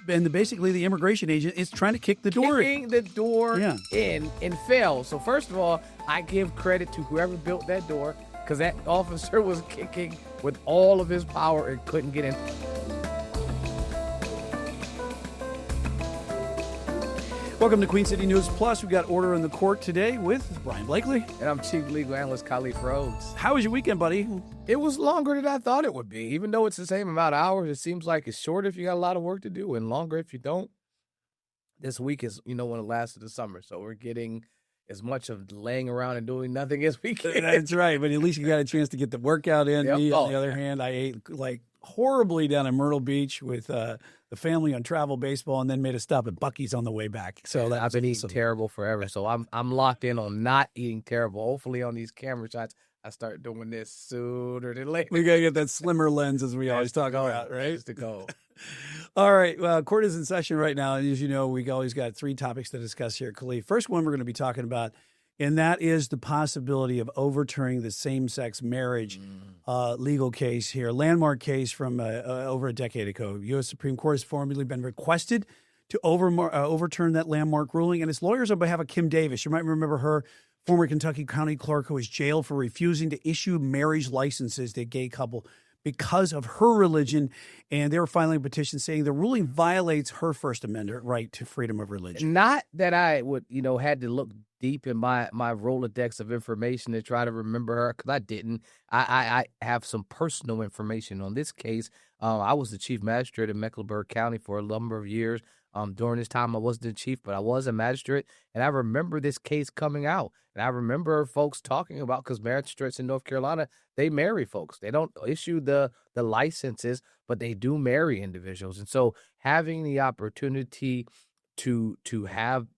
basically the immigration agent is trying to kick the door in. Kicking the door Yeah. in and failed. So first of all, I give credit to whoever built that door, because that officer was kicking with all of his power and couldn't get in. Welcome to Queen City News Plus. We've got Order in the Court today with Brian Blakely. And I'm Chief Legal Analyst Khalif Rhodes. How was your weekend, buddy? It was longer than I thought it would be. Even though it's the same amount of hours, it seems like it's shorter if you got a lot of work to do and longer if you don't. This week is, one of the last of the summer, so we're getting as much of laying around and doing nothing as we can. That's right, but at least you got a chance to get the workout in. Yep. Me, on the other hand, I ate like horribly down in Myrtle Beach with the family on travel baseball, and then made a stop at Buc-ee's on the way back. So I've been eating terrible forever, so I'm locked in on not eating terrible. Hopefully on these camera shots, I start doing this sooner than later. We got to get that slimmer lens, as we always talk about, right? That's the goal. All right. Well, court is in session right now. And as you know, we always got three topics to discuss here, Khalif. First one we're going to be talking about, and that is the possibility of overturning the same-sex marriage legal case here. Landmark case from over a decade ago. U.S. Supreme Court has formally been requested to overturn that landmark ruling, and its lawyers on behalf of Kim Davis. You might remember her, former Kentucky County Clerk who was jailed for refusing to issue marriage licenses to a gay couple because of her religion, and they were filing a petition saying the ruling violates her First Amendment right to freedom of religion. Not that I would, had to look deep in my Rolodex of information to try to remember her, because I didn't. I have some personal information on this case. I was the chief magistrate in Mecklenburg County for a number of years. During this time, I wasn't the chief, but I was a magistrate, and I remember this case coming out. And I remember folks talking about, because magistrates in North Carolina, they marry folks. They don't issue the licenses, but they do marry individuals. And so having the opportunity to have,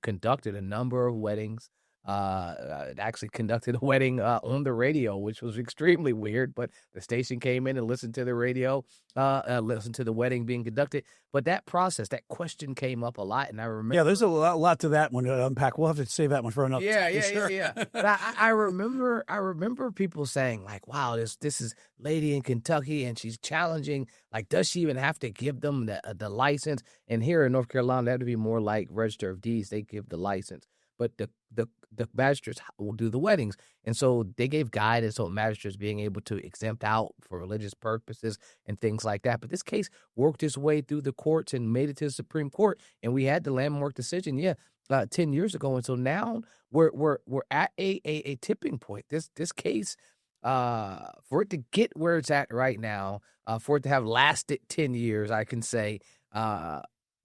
conducted a number of weddings, actually conducted a wedding on the radio, which was extremely weird, but the station came in and listened to the radio, listened to the wedding being conducted. But that process, that question came up a lot, and I remember. Yeah, there's a lot to that one to unpack. We'll have to save that one for another time. Yeah. But I remember people saying, like, wow, this is lady in Kentucky, and she's challenging, like, does she even have to give them the license? And here in North Carolina, that would be more like Register of Deeds. They give the license. But the magistrates will do the weddings. And so they gave guidance on magistrates being able to exempt out for religious purposes and things like that. But this case worked its way through the courts and made it to the Supreme Court. And we had the landmark decision, 10 years ago. And so now we're at a tipping point. This case, for it to get where it's at right now, for it to have lasted 10 years, I can say,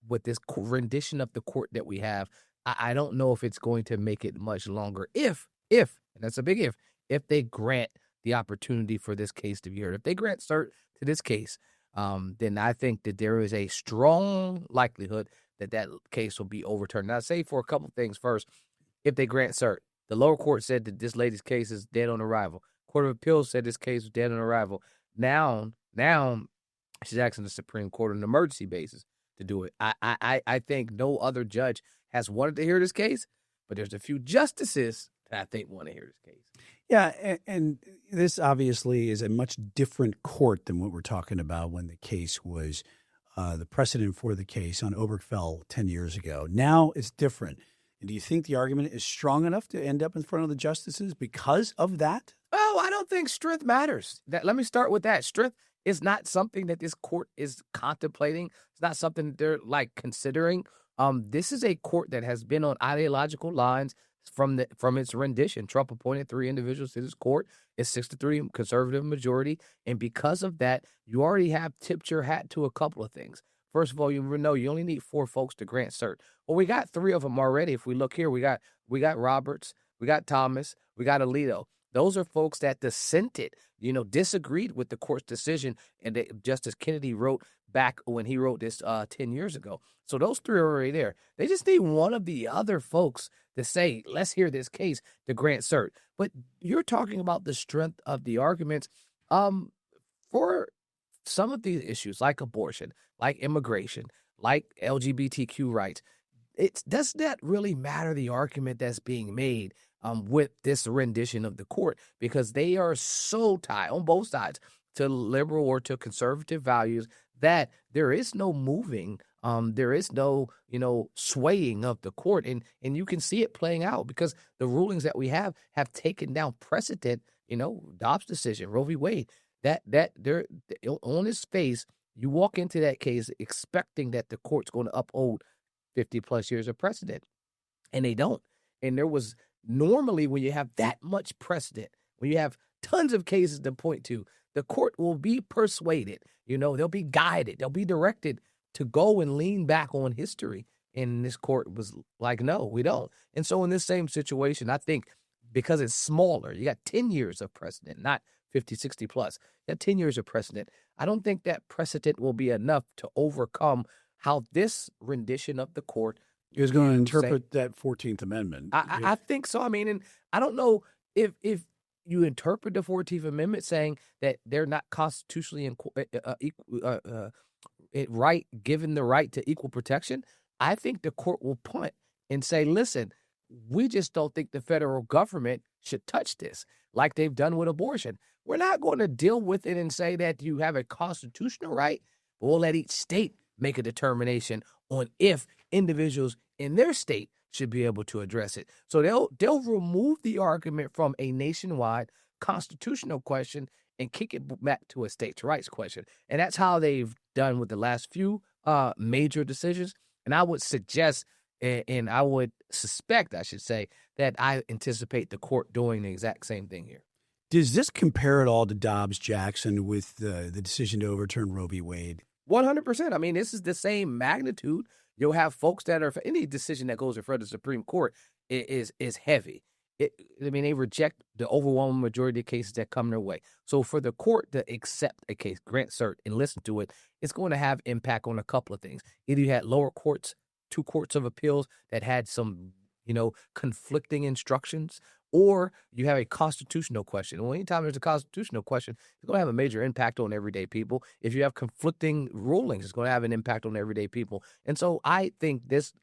with this rendition of the court that we have, I don't know if it's going to make it much longer if, and that's a big if they grant the opportunity for this case to be heard. If they grant cert to this case, then I think that there is a strong likelihood that case will be overturned. Now, I'll say for a couple things first. If they grant cert, the lower court said that this lady's case is dead on arrival. Court of Appeals said this case was dead on arrival. Now she's asking the Supreme Court on an emergency basis to do it. I think no other judge has wanted to hear this case, but there's a few justices that I think want to hear this case. Yeah, and this obviously is a much different court than what we're talking about when the case was, the precedent for the case on Obergefell 10 years ago. Now it's different. And do you think the argument is strong enough to end up in front of the justices because of that? Oh, I don't think strength matters. Let me start with that. Strength is not something that this court is contemplating. It's not something that they're considering. This is a court that has been on ideological lines from its rendition. Trump appointed 3 individuals to this court. It's 6-3 conservative majority. And because of that, you already have tipped your hat to a couple of things. First of all, you know you only need 4 folks to grant cert. Well, we got 3 of them already. If we look here, we got Roberts, we got Thomas, we got Alito. Those are folks that dissented, disagreed with the court's decision, and Justice Kennedy wrote back when he wrote this 10 years ago. So those 3 are already there. They just need one of the other folks to say, let's hear this case to grant cert. But you're talking about the strength of the arguments for some of these issues, like abortion, like immigration, like LGBTQ rights. Does that really matter, the argument that's being made with this rendition of the court? Because they are so tied on both sides to liberal or to conservative values that there is no moving There is no, swaying of the court, and you can see it playing out because the rulings that we have taken down precedent. Dobbs' decision, Roe v. Wade, that they're on its face. You walk into that case expecting that the court's going to uphold 50 plus years of precedent, and they don't. And there was normally when you have that much precedent, when you have tons of cases to point to, the court will be persuaded. They'll be guided. They'll be directed to go and lean back on history. And this court was like, no, we don't. And so in this same situation, I think because it's smaller, you got 10 years of precedent, not 50, 60 plus. You got 10 years of precedent. I don't think that precedent will be enough to overcome how this rendition of the court is going to interpret that 14th Amendment. I think so. I mean, and I don't know if you interpret the 14th Amendment saying that they're not constitutionally given the right to equal protection. I think the court will punt and say, listen, we just don't think the federal government should touch this like they've done with abortion. We're not going to deal with it and say that you have a constitutional right, but we'll let each state make a determination on if individuals in their state should be able to address it. So they'll remove the argument from a nationwide constitutional question and kick it back to a states' rights question. And that's how they've done with the last few major decisions. And I would suggest, and I would suspect, I should say, that I anticipate the court doing the exact same thing here. Does this compare at all to Dobbs-Jackson with the decision to overturn Roe v. Wade? 100%. I mean, this is the same magnitude. You'll have folks that are, any decision that goes in front of the Supreme Court is heavy. They reject the overwhelming majority of cases that come their way. So for the court to accept a case, grant cert, and listen to it, it's going to have impact on a couple of things. Either you had lower courts, 2 courts of appeals that had some, conflicting instructions, or you have a constitutional question. Well, anytime there's a constitutional question, it's going to have a major impact on everyday people. If you have conflicting rulings, it's going to have an impact on everyday people. And so I think this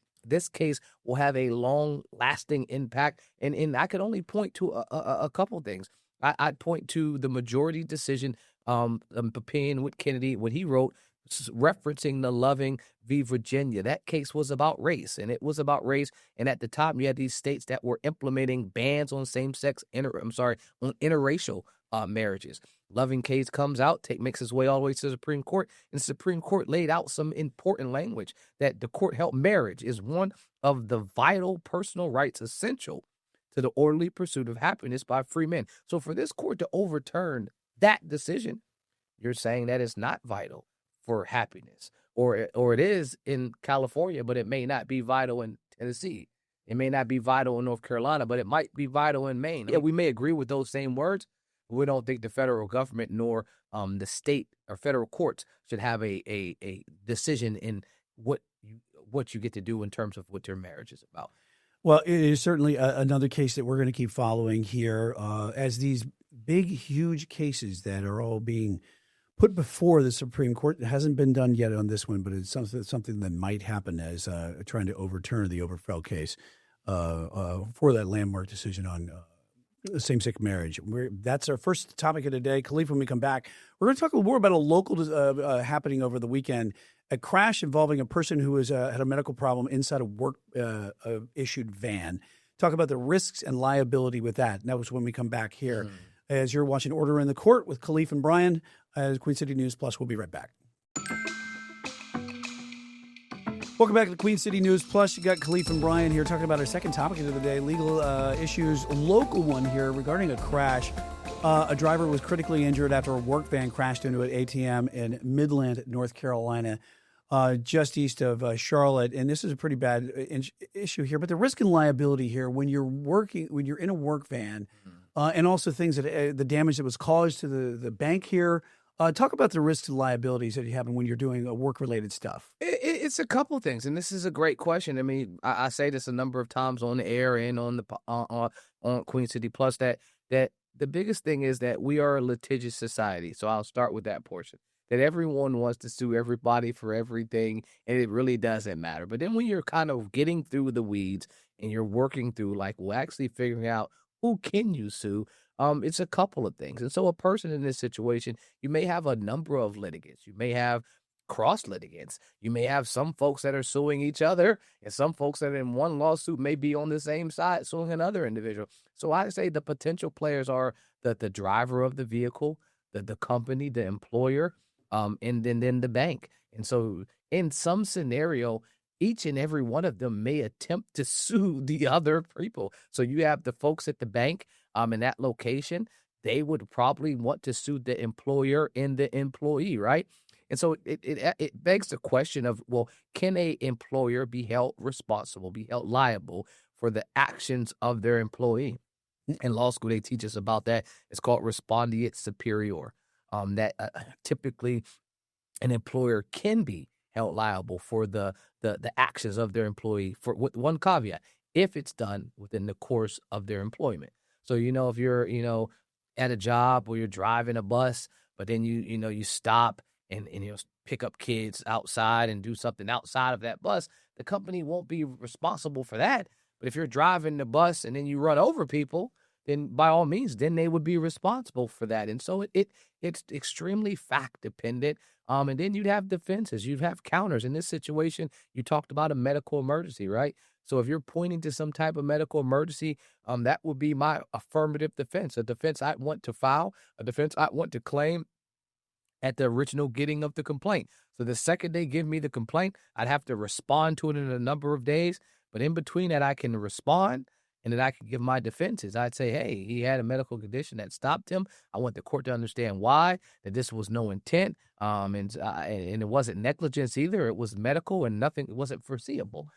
case will have a long-lasting impact. And I could only point to a couple things. I'd point to the majority decision, opinion with Kennedy, what he wrote, referencing the Loving v. Virginia. That case was about race, and it was about race. And at the time, you had these states that were implementing bans on same-sex, on interracial marriages. Loving case comes out, makes its way all the way to the Supreme Court, and the Supreme Court laid out some important language that the court held marriage is one of the vital personal rights essential to the orderly pursuit of happiness by free men. So for this court to overturn that decision, you're saying that it's not vital for happiness, or it is in California, but it may not be vital in Tennessee. It may not be vital in North Carolina, but it might be vital in Maine. Yeah, we may agree with those same words. But we don't think the federal government nor the state or federal courts should have a decision in what you get to do in terms of what your marriage is about. Well, it is certainly another case that we're going to keep following here as these big, huge cases that are all being put before the Supreme Court. It hasn't been done yet on this one, but it's something that might happen as trying to overturn the Obergefell case for that landmark decision on same-sex marriage. That's our first topic of the day. Khalif, when we come back, we're going to talk a little more about a local happening over the weekend, a crash involving a person who had a medical problem inside a work-issued van. Talk about the risks and liability with that. And that was when we come back here. As you're watching Order in the Court with Khalif and Brian, Queen City News Plus. We'll be right back. Welcome back to the Queen City News Plus. You got Khalif and Brian here talking about our second topic of the day, legal issues, a local one here regarding a crash. A driver was critically injured after a work van crashed into an ATM in Midland, North Carolina, just east of Charlotte. And this is a pretty bad issue here. But the risk and liability here when you're in a work van, and also things that the damage that was caused to the bank here. Talk about the risks and liabilities that you have when you're doing work-related stuff. It's a couple things, and this is a great question. I mean, I say this a number of times on the air and on the on Queen City Plus that the biggest thing is that we are a litigious society. So I'll start with that portion. That everyone wants to sue everybody for everything, and it really doesn't matter. But then when you're kind of getting through the weeds and you're working through, actually figuring out who can you sue, it's a couple of things. And so a person in this situation, you may have a number of litigants. You may have cross litigants. You may have some folks that are suing each other, and some folks that in one lawsuit may be on the same side suing another individual. So I say the potential players are the driver of the vehicle, the company, the employer, and then the bank. And so in some scenario, each and every one of them may attempt to sue the other people. So you have the folks at the bank in that location. They would probably want to sue the employer and the employee, right? And so it begs the question of, well, can a employer be held responsible, be held liable for the actions of their employee? In law school, they teach us about that. It's called respondeat superior. That typically an employer can be held liable for the actions of their employee, for with one caveat, if it's done within the course of their employment. So, if you're, at a job where you're driving a bus, but then you stop and pick up kids outside and do something outside of that bus, the company won't be responsible for that. But if you're driving the bus and then you run over people, then by all means, then they would be responsible for that. And so it's extremely fact dependent. And then you'd have defenses, you'd have counters. In this situation, you talked about a medical emergency, right? So if you're pointing to some type of medical emergency, that would be my affirmative defense, a defense I want to file, a defense I want to claim at the original getting of the complaint. So the second they give me the complaint, I'd have to respond to it in a number of days. But in between that, I can respond and then I can give my defenses. I'd say, hey, he had a medical condition that stopped him. I want the court to understand why, that this was no intent, and it wasn't negligence either. It was medical and nothing, it wasn't foreseeable.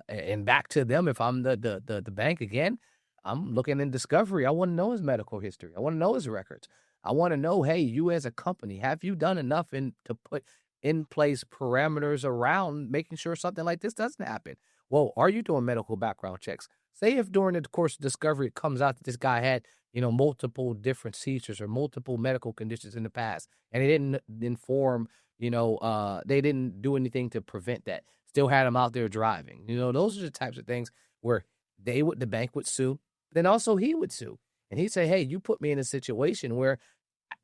And back to them, if I'm the bank again, I'm looking in discovery. I want to know his medical history. I want to know his records. I want to know, hey, you as a company, have you done enough to put in place parameters around making sure something like this doesn't happen? Well, are you doing medical background checks? Say if during the course of discovery it comes out that this guy had, multiple different seizures or multiple medical conditions in the past, and they didn't inform, they didn't do anything to prevent that. Still had him out there driving. Those are the types of things where the bank would sue, then also he would sue. And he'd say, hey, you put me in a situation where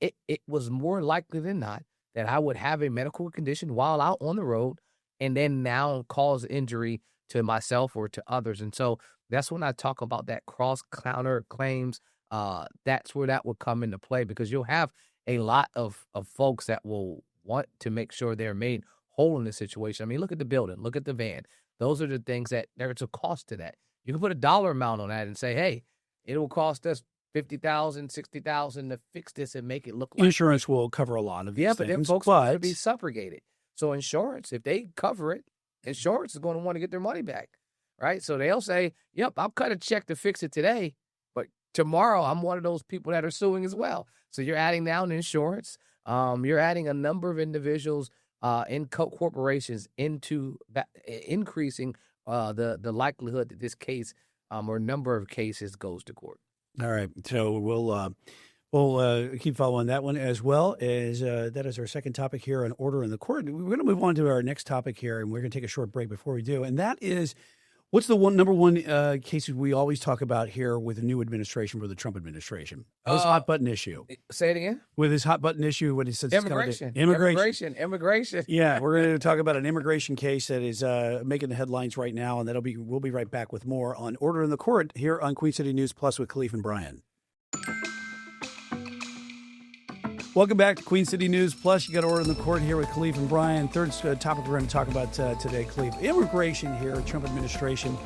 it was more likely than not that I would have a medical condition while out on the road and then now cause injury to myself or to others. And so that's when I talk about that cross-counter claims. That's where that would come into play, because you'll have a lot of folks that will want to make sure they're made whole in this situation. I mean, look at the building, look at the van. Those are the things that there's a cost to that. You can put a dollar amount on that and say, hey, it will cost us $50,000, $60,000 to fix this and make it look like insurance will cover a lot of these things. But then folks want to be subrogated. So insurance, if they cover it, insurance is going to want to get their money back, right? So they'll say, yep, I'll cut a check to fix it today, but tomorrow I'm one of those people that are suing as well. So you're adding down insurance. You're adding a number of individuals in corporations into increasing the likelihood that this case or number of cases goes to court. All right. So we'll keep following that one as well. As that is our second topic here on Order in the Court. We're going to move on to our next topic here, and we're going to take a short break before we do. And that is, what's the number one cases we always talk about here with the new administration, with the Trump administration? This hot button issue. Say it again. With his hot button issue, what he says. Immigration. Yeah, we're going to talk about an immigration case that is making the headlines right now, and we'll be right back with more on Order in the Court here on Queen City News Plus with Khalif and Brian. Welcome back to Queen City News Plus. You got Order in the Court here with Khalif and Brian. Third topic we're going to talk about today, Khalif. Immigration here, Trump administration.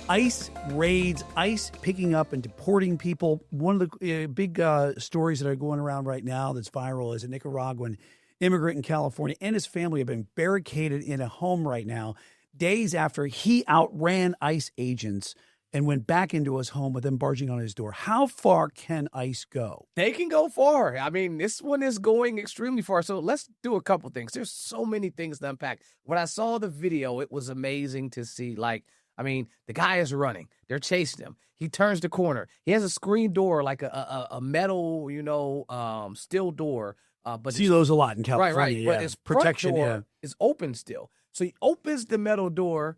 ICE raids, ICE picking up and deporting people. One of the big stories that are going around right now that's viral is a Nicaraguan immigrant in California and his family have been barricaded in a home right now, days after he outran ICE agents and went back into his home with them barging on his door. How far can ICE go? They can go far. I mean, this one is going extremely far. So let's do a couple things. There's so many things to unpack. When I saw the video, it was amazing to see. The guy is running. They're chasing him. He turns the corner. He has a screen door, like a metal, steel door. But see those a lot in California. Right. Yeah. But his protection door is open still. So he opens the metal door,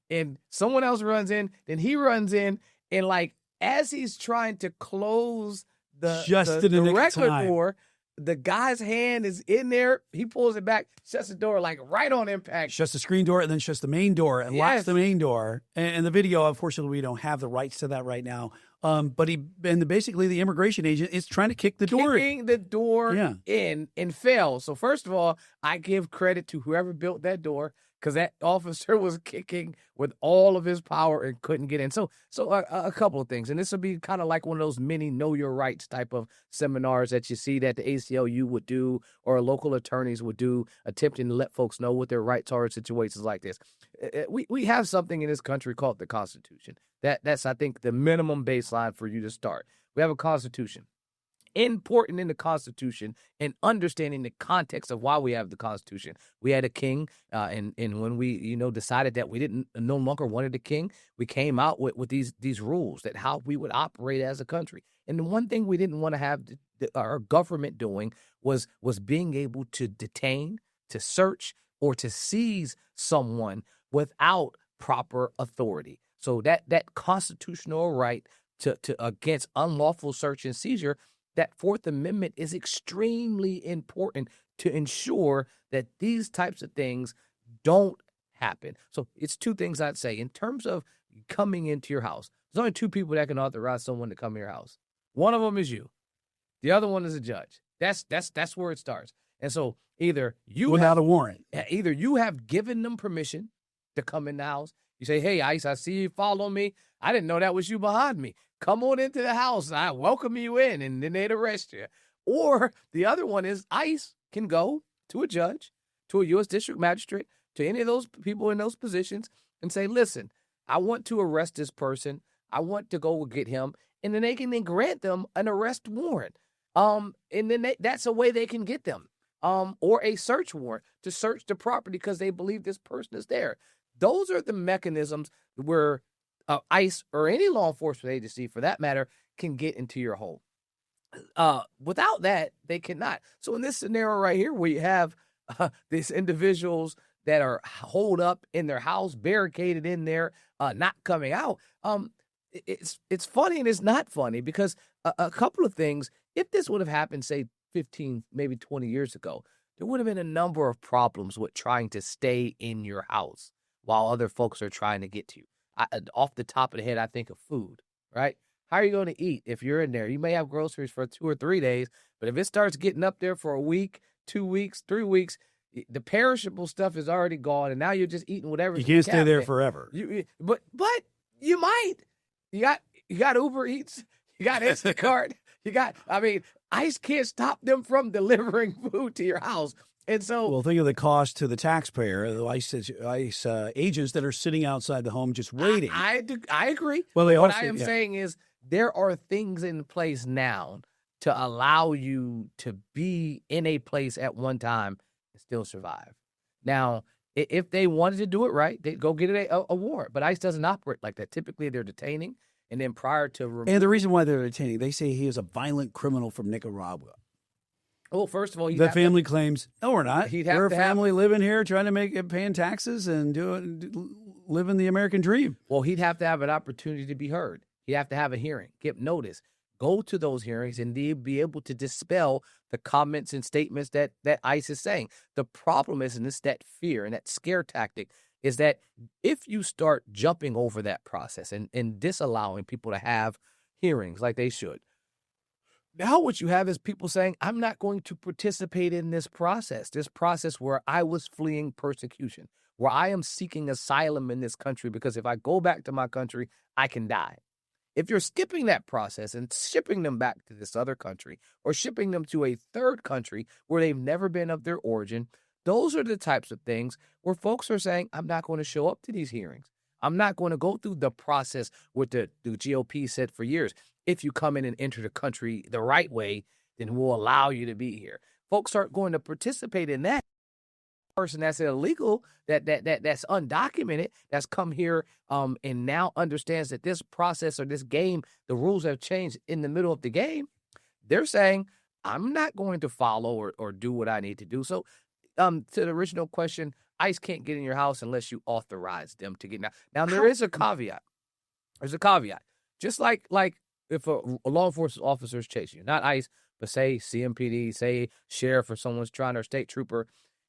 and someone else runs in, then he runs in, and as he's trying to close the regular door, the guy's hand is in there. He pulls it back, shuts the door like right on impact. Shuts the screen door and then shuts the main door and locks the main door. And the video, unfortunately, we don't have the rights to that right now. But basically the immigration agent is trying to kick the door. Kicking the door in and fell. So first of all, I give credit to whoever built that door, because that officer was kicking with all of his power and couldn't get in. So a couple of things, and this will be kind of like one of those mini know your rights type of seminars that you see that the ACLU would do or local attorneys would do, attempting to let folks know what their rights are in situations like this. We have something in this country called the Constitution. That's, I think, the minimum baseline for you to start. We have a Constitution. Important in the Constitution and understanding the context of why we have the Constitution. We had a king, and when we decided that we didn't no longer wanted a king, we came out with these rules that how we would operate as a country. And the one thing we didn't want to have our government doing was being able to detain, to search, or to seize someone without proper authority. So that constitutional right to against unlawful search and seizure, that Fourth Amendment is extremely important to ensure that these types of things don't happen. So it's two things I'd say. In terms of coming into your house, there's only two people that can authorize someone to come to your house. One of them is you. The other one is a judge. That's where it starts. And so either you without a warrant, either you have given them permission to come in the house. You say, hey, ICE, I see you follow me. I didn't know that was you behind me. Come on into the house. I welcome you in, and then they'd arrest you. Or the other one is ICE can go to a judge, to a U.S. district magistrate, to any of those people in those positions and say, listen, I want to arrest this person. I want to go get him. And then they can then grant them an arrest warrant. And then that's a way they can get them. Or a search warrant to search the property because they believe this person is there. Those are the mechanisms where ICE or any law enforcement agency, for that matter, can get into your home. Without that, they cannot. So in this scenario right here, where you have these individuals that are holed up in their house, barricaded in there, not coming out, it's funny and it's not funny because a couple of things. If this would have happened, say 15, maybe 20 years ago, there would have been a number of problems with trying to stay in your house while other folks are trying to get to you. Off the top of the head, I think of food, right? How are you going to eat if you're in there? You may have groceries for 2 or 3 days, but if it starts getting up there for a week, 2 weeks, 3 weeks, the perishable stuff is already gone, and now you're just eating whatever. You can't stay there forever. But you might. You got Uber Eats. You got Instacart. ICE can't stop them from delivering food to your house. And so, well, think of the cost to the taxpayer, the ICE agents that are sitting outside the home just waiting. I agree. Well, what I am saying is there are things in place now to allow you to be in a place at one time and still survive. Now, if they wanted to do it right, they'd go get a warrant. But ICE doesn't operate like that. Typically, they're detaining, and then prior to and the reason why they're detaining, they say he is a violent criminal from Nicaragua. Well, first of all, the family claims, no, we're not. We're a family have, living here, trying to paying taxes and living the American dream. Well, he'd have to have an opportunity to be heard. He'd have to have a hearing, get notice, go to those hearings, and be able to dispel the comments and statements that ICE is saying. The problem is, and it's that fear and that scare tactic, is that if you start jumping over that process and disallowing people to have hearings like they should, now what you have is people saying, I'm not going to participate in this process where I was fleeing persecution, where I am seeking asylum in this country because if I go back to my country, I can die. If you're skipping that process and shipping them back to this other country or shipping them to a third country where they've never been of their origin, those are the types of things where folks are saying, I'm not going to show up to these hearings. I'm not going to go through the process what the GOP said for years. If you come in and enter the country the right way, then we'll allow you to be here. Folks aren't going to participate in that. Person that's illegal, that's undocumented, that's come here and now understands that this process or this game, the rules have changed in the middle of the game. They're saying, I'm not going to follow or do what I need to do. So to the original question, ICE can't get in your house unless you authorize them to get in. Now there is a caveat. There's a caveat. Just like if a law enforcement officer is chasing you, not ICE, but say CMPD, say sheriff or someone's trying, or state trooper,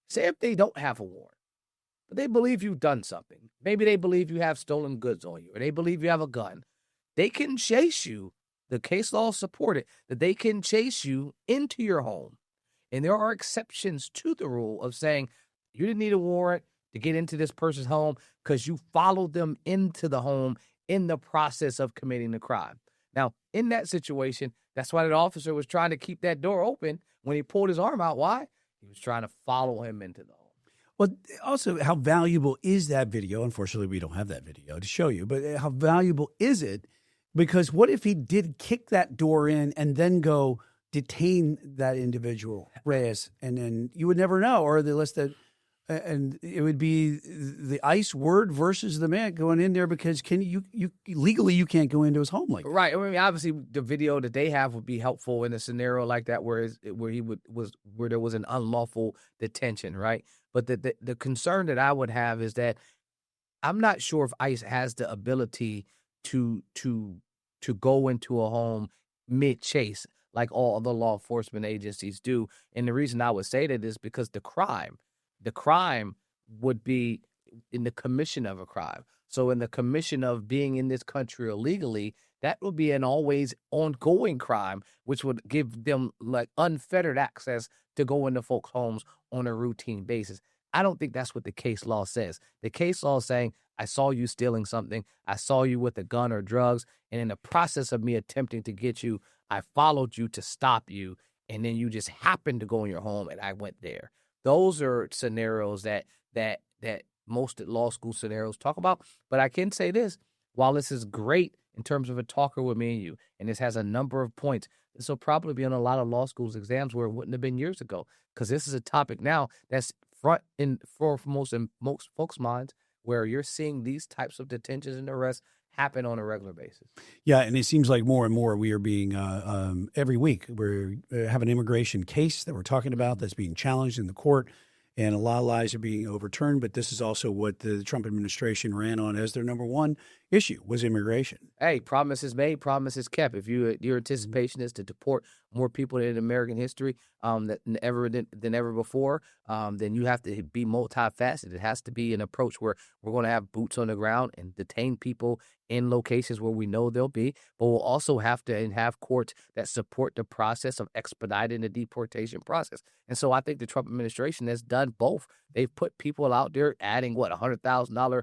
say if they don't have a warrant, but they believe you've done something. Maybe they believe you have stolen goods on you, or they believe you have a gun. They can chase you. The case law support it, that they can chase you into your home. And there are exceptions to the rule of saying you didn't need a warrant to get into this person's home because you followed them into the home in the process of committing the crime. Now, in that situation, that's why that officer was trying to keep that door open when he pulled his arm out. Why? He was trying to follow him into the home. Well, also, how valuable is that video? Unfortunately, we don't have that video to show you, but how valuable is it? Because what if he did kick that door in and then go detain that individual, Reyes, and then you would never know, or the list that, and it would be the ICE word versus the man going in there because you legally you can't go into his home like that. Right. I mean, obviously, the video that they have would be helpful in a scenario like that where there was an unlawful detention, right? But the concern that I would have is that I'm not sure if ICE has the ability to go into a home mid-chase like all other law enforcement agencies do. And the reason I would say that is because the crime would be in the commission of a crime. So in the commission of being in this country illegally, that would be an always ongoing crime, which would give them like unfettered access to go into folks' homes on a routine basis. I don't think that's what the case law says. The case law is saying, I saw you stealing something. I saw you with a gun or drugs. And in the process of me attempting to get you, I followed you to stop you. And then you just happened to go in your home and I went there. Those are scenarios that most law school scenarios talk about. But I can say this, while this is great in terms of a talker with me and you, and this has a number of points, this will probably be on a lot of law schools exams where it wouldn't have been years ago. Because this is a topic now that's front in foremost in most folks' minds, where you're seeing these types of detentions and arrests happen on a regular basis. Yeah, and it seems like more and more we are being, every week, we have an immigration case that we're talking about that's being challenged in the court, and a lot of lives are being overturned, but this is also what the Trump administration ran on as their number one issue, was immigration. Hey, promises made, promises kept. If your anticipation is to deport more people in American history than ever before, then you have to be multifaceted. It has to be an approach where we're going to have boots on the ground and detain people in locations where we know they'll be, but we'll also have to have courts that support the process of expediting the deportation process. And so I think the Trump administration has done both. They've put people out there adding, $100,000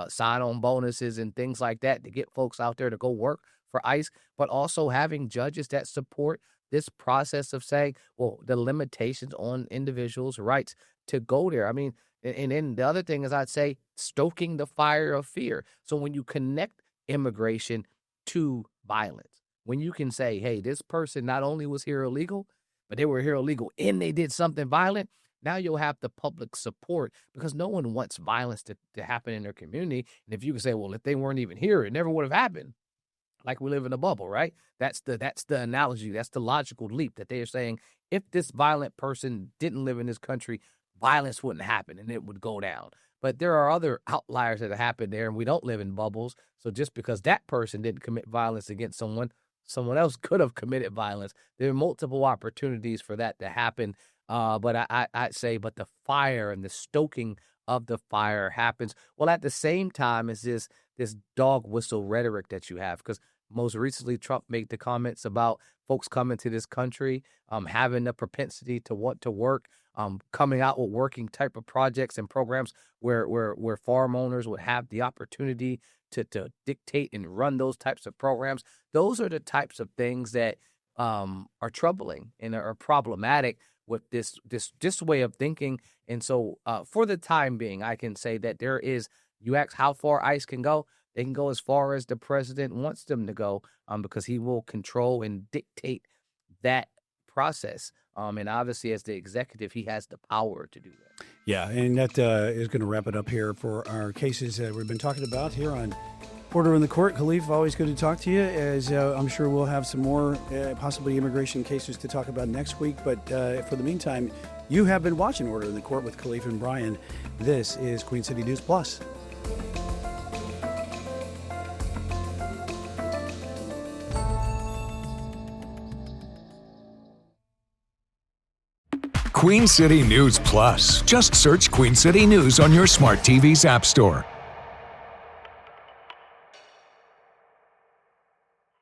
sign-on bonuses and things like that to get folks out there to go work for ICE, but also having judges that support this process of saying, well, the limitations on individuals' rights to go there. I mean, and then the other thing is, I'd say, stoking the fire of fear. So when you connect immigration to violence, when you can say, hey, this person not only was here illegal, but they were here illegal and they did something violent, now you'll have the public support, because no one wants violence to happen in their community. And if you can say, well, if they weren't even here, it never would have happened. Like we live in a bubble, right? That's the analogy. That's the logical leap that they are saying. If this violent person didn't live in this country, violence wouldn't happen and it would go down. But there are other outliers that have happened there, and we don't live in bubbles. So just because that person didn't commit violence against someone else could have committed violence. There are multiple opportunities for that to happen. But I'd say, but the fire and the stoking of the fire happens. Well, at the same time as this dog whistle rhetoric that you have, because most recently Trump made the comments about folks coming to this country, having the propensity to want to work, coming out with working type of projects and programs where farm owners would have the opportunity to dictate and run those types of programs. Those are the types of things that are troubling and are problematic with this way of thinking. And so for the time being, I can say that there is, you ask how far ICE can go, they can go as far as the president wants them to go, because he will control and dictate that process. And obviously, as the executive, he has the power to do that. Yeah, and that is going to wrap it up here for our cases that we've been talking about here on Order in the Court. Khalif, always good to talk to you, as I'm sure we'll have some more possibly immigration cases to talk about next week. But for the meantime, you have been watching Order in the Court with Khalif and Brian. This is Queen City News Plus. Queen City News Plus. Just search Queen City News on your smart TV's app store.